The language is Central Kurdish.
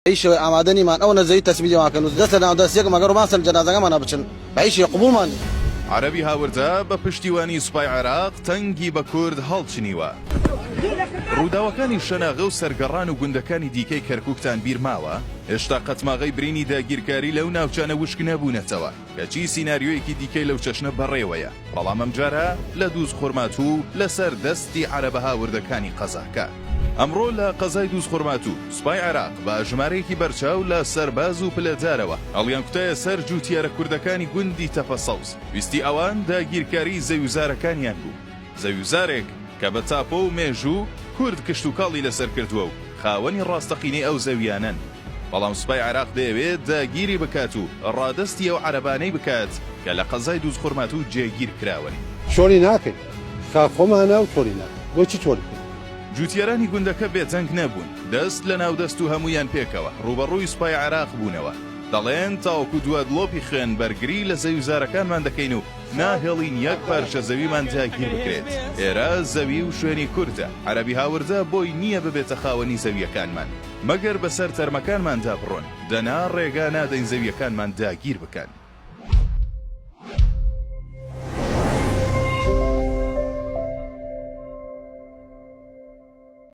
عيش آمادني من أو نزيد تسمية ما كانوا دستنا دستيك ما قروا ما سل جنازة ما نبتشن بعيش قبول ماني عربي هاوردا بە پشتیوانی سوپای عێراق تەنگی بە کورد هەڵچنیوە. ڕووداوەکانی شەناغە و سەرگەڕان و گوندەکانی دیکەی کەرکووکتان بیر ماوە، هێشتا قەتماغەی برینی داگیرکاری لەو ناوچانە وشک نەبوونەتەوە کەچی سیناریۆیەکی دیکەی لەو چەشنە بەڕێوەیە، بەڵام ئەم جارە لە دووز خورماتوو لەسەر دەستی عەرەبە هاوردەکانی قەزاکە. ئەمڕۆ لە قەزای دووز خورماتوو سوپای عێراق بە ژمارەیەکی بەرچاو لە سەرباز و پلەدارەوە هەڵیان کوتایە سەر جووتیارە کوردەکانی گوندی تەپەسەوز، ویستی ئەوان داگیرکاری زەویزارەکانیان بوو. زەویزارێک کە بە تاپۆ و مێژوو کورد کشت و کاڵی لەسەر کردووە و خاوەنی ڕاستەقینەی ئەو زەویانن، بەڵام سوپای عێراق دەیەوێت داگیری بکات و ڕادەستی ئەو عەرەبانەی بکات کە لە قەزای دووز خورماتوو جێگیر کراون. چۆری ناکەین خاخۆمانە و چۆری ناکەین بۆچی چۆری جوتیارانی گوندەکە بێجەنگ نەبوون، دەست لە ناو دەست و هەمویان پێکەوە ڕوبەڕووی سوپای عێراق بوونەوە. دەڵێن تاوەکو دووە دڵۆپی خوێن بەرگری لە زەویزارەکانمان دەکەین و ناهێڵین یەک پارچە زەویمان جاگیر بکرێت. ئێرە زەوی و شوێنی کوردە، عەرەبی هاوردە بۆی نییە ببێتە خاوەنی زەویەکانمان، مەگەر بەسەر تەرمەکانماندا بڕۆن، دەنا ڕێگا نادەین زەویەکانمان داگیر بکەن.